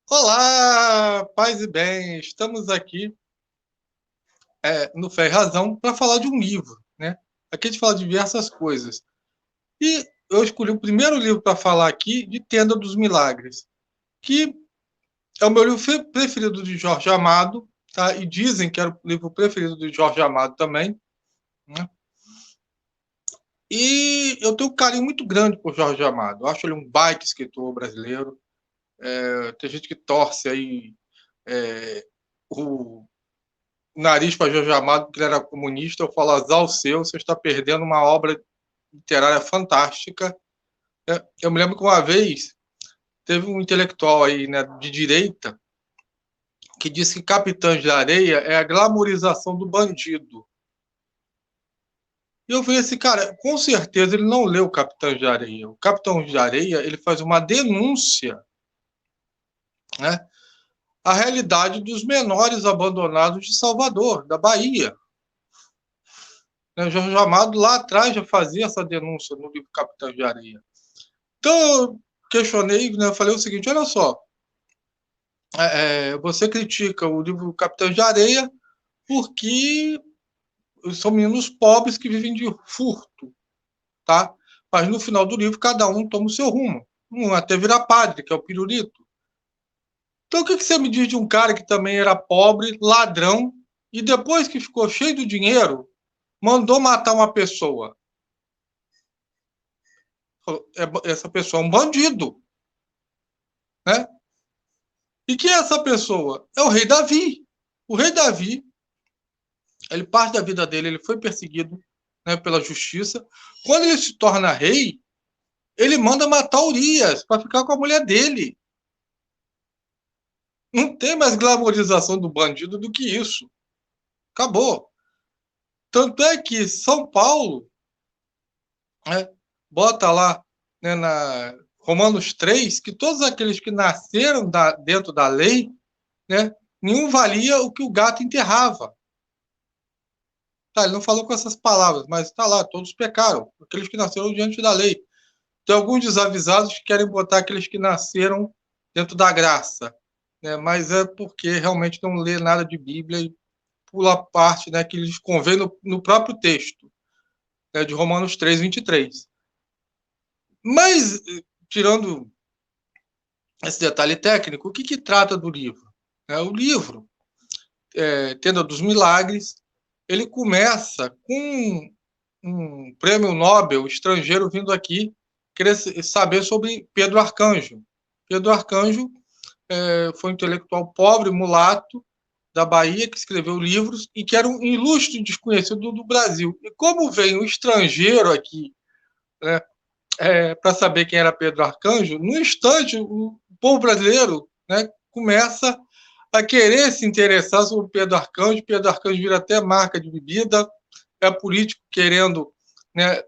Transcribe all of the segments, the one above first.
Olá, paz e bem. Estamos aqui no Fé e Razão para falar de um livro, né? Aqui a gente fala de diversas coisas. E eu escolhi o primeiro livro para falar aqui de Tenda dos Milagres, que é o meu livro preferido de Jorge Amado, tá? E dizem que era o livro preferido de Jorge Amado também, né? E eu tenho um carinho muito grande por Jorge Amado. Eu acho ele um baita escritor brasileiro. Tem gente que torce aí o nariz para Jorge Amado, que ele era comunista. Eu falo, azar o seu, você está perdendo uma obra literária fantástica. Eu me lembro que uma vez teve um intelectual aí, né, de direita que disse que Capitães de Areia é a glamorização do bandido. E eu falei assim, cara, com certeza ele não leu Capitães de Areia. O Capitães de Areia, ele faz uma denúncia, né, à realidade dos menores abandonados de Salvador, da Bahia. Jorge Amado lá atrás já fazia essa denúncia no livro Capitães de Areia. Então eu questionei, né, eu falei o seguinte, olha só, você critica o livro Capitães de Areia porque são meninos pobres que vivem de furto, tá? Mas no final do livro cada um toma o seu rumo. Um até vira padre, que é o Pirulito. Então o que você me diz de um cara que também era pobre, ladrão, e depois que ficou cheio de dinheiro, mandou matar uma pessoa? Essa pessoa é um bandido, né? E quem é essa pessoa? É o rei Davi. O rei Davi, ele parte da vida dele, ele foi perseguido, né, pela justiça. Quando ele se torna rei, ele manda matar Urias para ficar com a mulher dele. Não tem mais glamorização do bandido do que isso. Acabou. Tanto é que São Paulo, né, bota lá, né, na Romanos 3, que todos aqueles que nasceram dentro da lei, né, nenhum valia o que o gato enterrava. Tá, ele não falou com essas palavras, mas está lá, todos pecaram, aqueles que nasceram diante da lei. Tem alguns desavisados que querem botar aqueles que nasceram dentro da graça, né? Mas é porque realmente não lê nada de Bíblia e pula a parte, né, que lhes convém no próprio texto, né, de Romanos 3:23. Mas, tirando esse detalhe técnico, o que trata do livro? O livro, Tenda dos Milagres, ele começa com um prêmio Nobel estrangeiro vindo aqui querer saber sobre Pedro Arcanjo. Pedro Arcanjo foi um intelectual pobre, mulato, da Bahia, que escreveu livros e que era um ilustre desconhecido do Brasil. E como vem um estrangeiro aqui, né, para saber quem era Pedro Arcanjo, no instante o povo brasileiro, né, começa a querer se interessar sobre Pedro Arcanjo. Pedro Arcanjo vira até marca de bebida, é político querendo, né,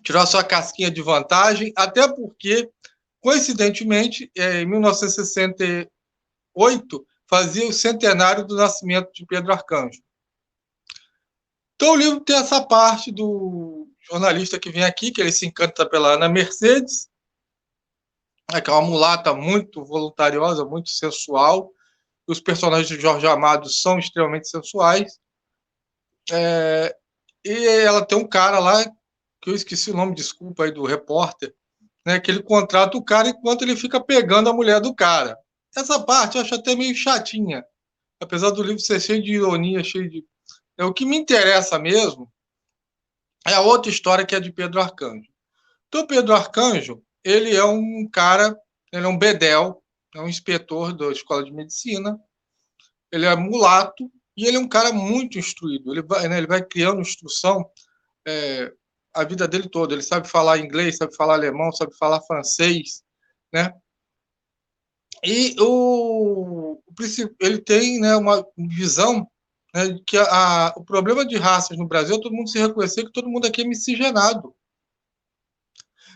tirar sua casquinha de vantagem, até porque, coincidentemente, em 1968, fazia o centenário do nascimento de Pedro Arcanjo. Então o livro tem essa parte do jornalista que vem aqui, que ele se encanta pela Ana Mercedes, que é uma mulata muito voluntariosa, muito sensual. Os personagens de Jorge Amado são extremamente sensuais. E ela tem um cara lá, que eu esqueci o nome, desculpa aí, do repórter, né, que ele contrata o cara enquanto ele fica pegando a mulher do cara. Essa parte eu acho até meio chatinha, apesar do livro ser cheio de ironia, cheio de... O que me interessa mesmo é a outra história, que é de Pedro Arcanjo. Então, Pedro Arcanjo, ele é um cara, ele é um bedel, é um inspetor da escola de medicina, ele é mulato e ele é um cara muito instruído. Ele vai criando instrução é, a vida dele toda. Ele sabe falar inglês, sabe falar alemão, sabe falar francês, né? E ele tem, né, uma visão, né, que o problema de raças no Brasil é todo mundo se reconhecer que todo mundo aqui é miscigenado.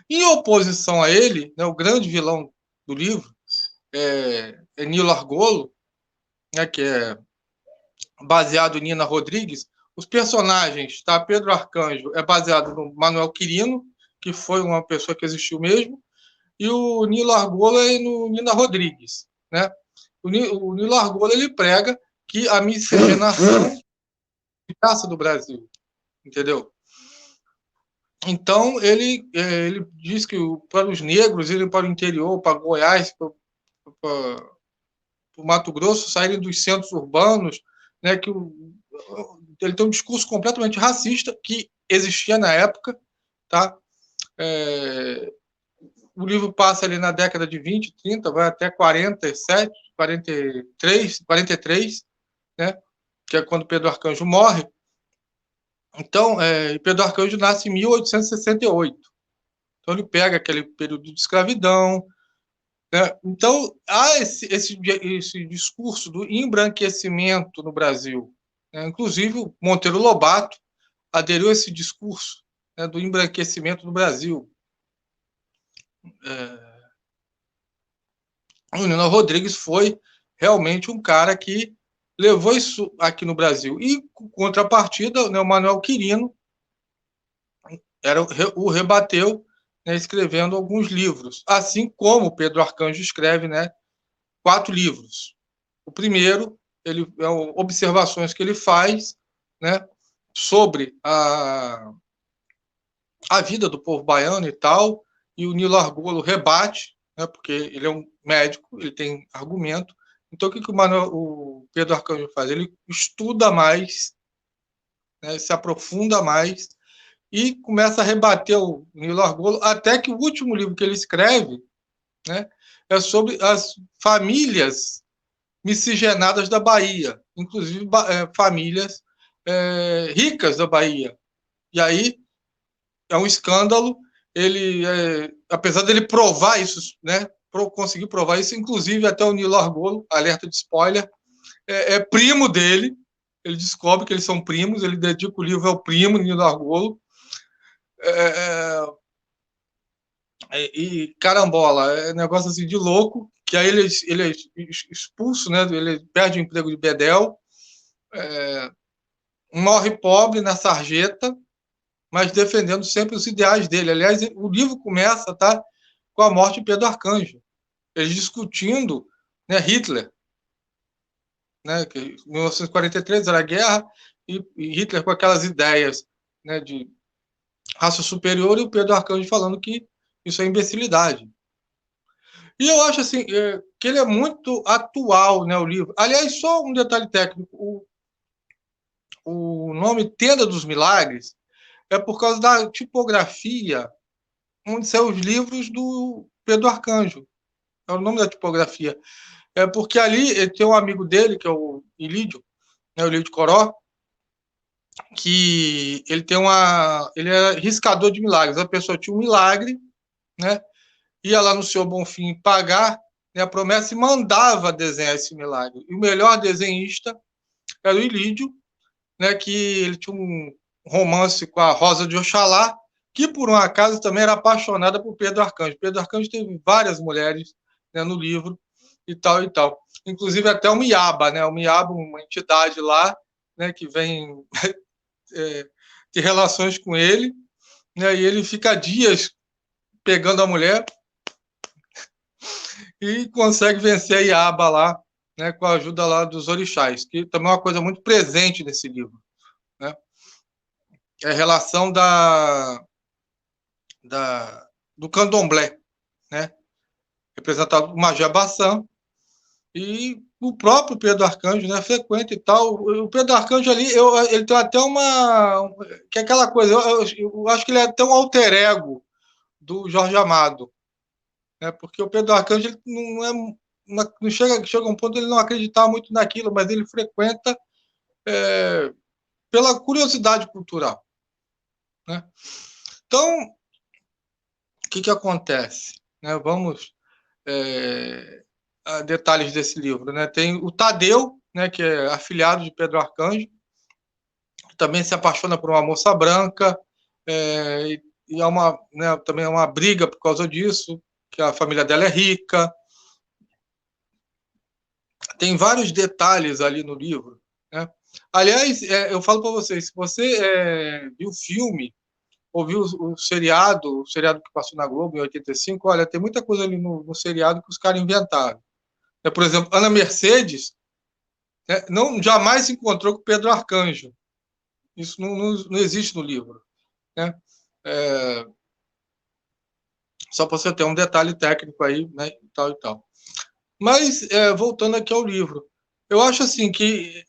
Em oposição a ele, né, o grande vilão do livro é Nilo Argolo, né, que é baseado em Nina Rodrigues. Os personagens, tá? Pedro Arcanjo é baseado no Manuel Quirino, que foi uma pessoa que existiu mesmo, e o Nilo Argolo é no Nina Rodrigues. né? O Nilo Argolo, ele prega que a miscigenação é graça do Brasil, entendeu? Então, ele diz que para os negros irem para o interior, para Goiás, para o Mato Grosso, saírem dos centros urbanos, né, que ele tem um discurso completamente racista que existia na época, tá? O livro passa ali na década de 20, 30, vai até 47, 43, né? Que é quando Pedro Arcanjo morre. Então, Pedro Arcanjo nasce em 1868. Então, ele pega aquele período de escravidão, né? Então, há esse discurso do embranquecimento no Brasil, né? Inclusive, o Monteiro Lobato aderiu a esse discurso, né, do embranquecimento no Brasil. O Nino Rodrigues foi realmente um cara que levou isso aqui no Brasil. E, com contrapartida, né, o Manuel Quirino o rebateu, né, escrevendo alguns livros, assim como o Pedro Arcanjo escreve, né, 4 livros. O primeiro, observações que ele faz, né, sobre a vida do povo baiano e tal, e o Nilo Argolo rebate, né, porque ele é um médico, ele tem argumento. Então, o que o Pedro Arcanjo faz? Ele estuda mais, né, se aprofunda mais e começa a rebater o Nilo Argolo, até que o último livro que ele escreve, né, é sobre as famílias miscigenadas da Bahia, inclusive famílias ricas da Bahia. E aí é um escândalo. Ele, apesar dele provar isso, né, conseguir provar isso, inclusive até o Nilo Argolo, alerta de spoiler, é primo dele. Ele descobre que eles são primos, ele dedica o livro ao primo Nilo Argolo. E carambola, é negócio assim de louco, que aí ele é expulso, né, ele perde o emprego de bedel, morre pobre na sarjeta, mas defendendo sempre os ideais dele. Aliás, o livro começa, tá, com a morte de Pedro Arcanjo, eles discutindo, né, Hitler, né, que em 1943 era a guerra, e Hitler com aquelas ideias, né, de raça superior, e o Pedro Arcanjo falando que isso é imbecilidade. E eu acho assim que ele é muito atual, né, o livro. Aliás, só um detalhe técnico: o nome Tenda dos Milagres é por causa da tipografia onde são os livros do Pedro Arcanjo. É o nome da tipografia. É porque ali tem um amigo dele, que é o Ilídio, né, o Ilídio Coró, que ele é riscador de milagres. A pessoa tinha um milagre, né, ia lá no Senhor Bonfim pagar, né, a promessa, e mandava desenhar esse milagre. E o melhor desenhista era o Ilídio, né, que ele tinha um romance com a Rosa de Oxalá, que por um acaso também era apaixonada por Pedro Arcanjo. Pedro Arcanjo teve várias mulheres, né, no livro e tal e tal. Inclusive até o Miaba, né? O Miaba, uma entidade lá, né, que vem ter relações com ele, né, e ele fica dias pegando a mulher e consegue vencer a Iaba lá, né, com a ajuda lá dos orixás, que também é uma coisa muito presente nesse livro, né? É a relação do candomblé, né, representado por Majé Bassan, e o próprio Pedro Arcanjo, né, frequenta e tal. O Pedro Arcanjo ali, ele tem até que é aquela coisa, eu acho que ele é até um alter ego do Jorge Amado, né, porque o Pedro Arcanjo ele não chega a um ponto ele não acreditar muito naquilo, mas ele frequenta pela curiosidade cultural, né? Então, o que acontece? Né? Vamos a detalhes desse livro, né? Tem o Tadeu, né, que é afilhado de Pedro Arcanjo, que também se apaixona por uma moça branca, e é né, também é uma briga por causa disso, que a família dela é rica. Tem vários detalhes ali no livro, né? Aliás, eu falo para vocês, se você viu o filme ou viu o seriado que passou na Globo em 85, olha, tem muita coisa ali no seriado que os caras inventaram, Por exemplo, Ana Mercedes, né, não jamais se encontrou com Pedro Arcanjo. Isso não existe no livro, né? Só para você ter um detalhe técnico aí, né? E tal e tal. Mas, voltando aqui ao livro, eu acho assim que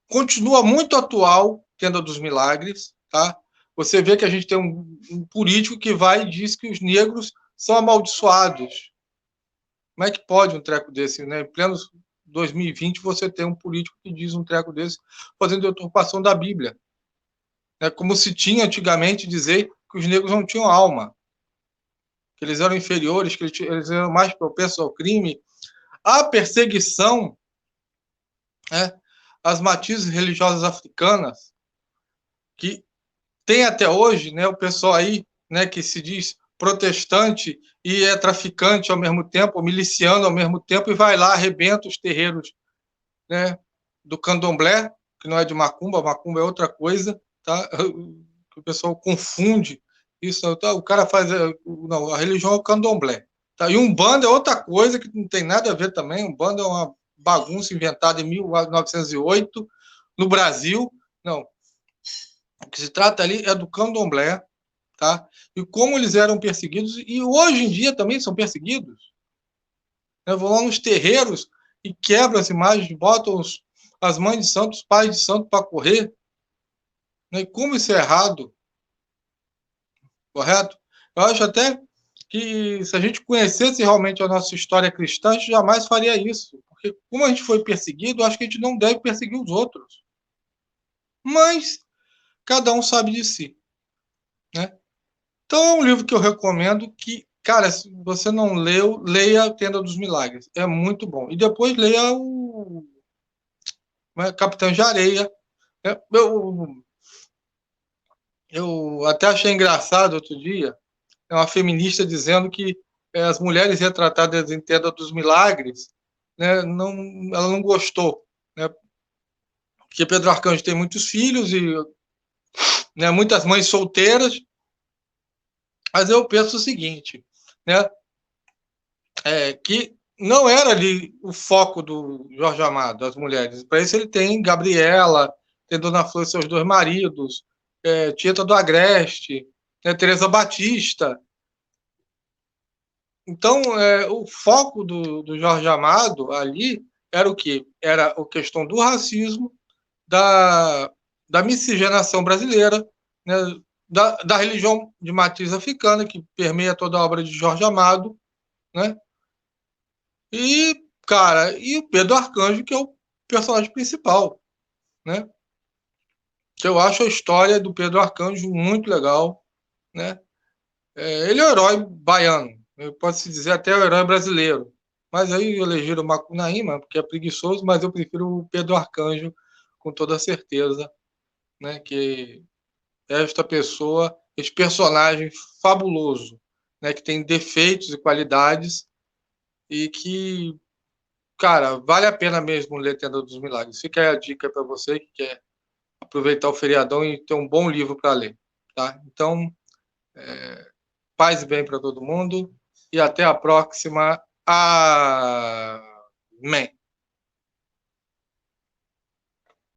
continua muito atual Tenda dos Milagres, tá? Você vê que a gente tem um político que vai e diz que os negros são amaldiçoados. Como é que pode um treco desse, né? Em pleno 2020 você tem um político que diz um treco desse fazendo deturpação da Bíblia. É como se tinha antigamente dizer que os negros não tinham alma, que eles eram inferiores, que eles eram mais propensos ao crime. A perseguição, né, às matizes religiosas africanas, que tem até hoje, né, o pessoal aí, né, que se diz protestante e é traficante ao mesmo tempo, miliciano ao mesmo tempo, e vai lá, arrebenta os terreiros, né, do candomblé, que não é de macumba, macumba é outra coisa, tá? O pessoal confunde isso, tá? O cara faz, não, a religião é o candomblé, tá? E Umbanda é outra coisa que não tem nada a ver também, Umbanda é uma bagunça inventada em 1908 no Brasil, não, o que se trata ali é do candomblé, tá? E como eles eram perseguidos, e hoje em dia também são perseguidos, né? Vão lá nos terreiros e quebram as imagens, botam as mães de santo, os pais de santo para correr, né? E como isso é errado, correto? Eu acho até que se a gente conhecesse realmente a nossa história cristã, a gente jamais faria isso. Porque como a gente foi perseguido, eu acho que a gente não deve perseguir os outros. Mas cada um sabe de si, né? Então é um livro que eu recomendo que, cara, se você não leu, leia A Tenda dos Milagres. É muito bom. E depois leia o Capitão de Areia. Eu até achei engraçado outro dia, uma feminista dizendo que as mulheres retratadas em Tenda dos Milagres, né, não, ela não gostou, né, porque Pedro Arcanjo tem muitos filhos e, né, muitas mães solteiras, mas eu penso o seguinte, né, que não era ali o foco do Jorge Amado, as mulheres. Para isso ele tem Gabriela, tem Dona Flor e seus dois maridos, Tieta do Agreste, né, Teresa Batista. Então, o foco do Jorge Amado ali era o quê? Era a questão do racismo, da, da miscigenação brasileira, né, da religião de matriz africana, que permeia toda a obra de Jorge Amado, né? E, cara, e o Pedro Arcanjo, que é o personagem principal, né? Que eu acho a história do Pedro Arcanjo muito legal, né? Ele é o herói baiano, pode-se dizer até o herói brasileiro. Mas aí elegeram o Macunaíma, porque é preguiçoso, mas eu prefiro o Pedro Arcanjo com toda certeza, né? Que esta pessoa, esse personagem fabuloso, né? Que tem defeitos e qualidades e que, cara, vale a pena mesmo ler Tenda dos Milagres. Fica aí a dica para você que quer aproveitar o feriadão e ter um bom livro para ler, tá? Então, paz e bem para todo mundo e até a próxima. Amém.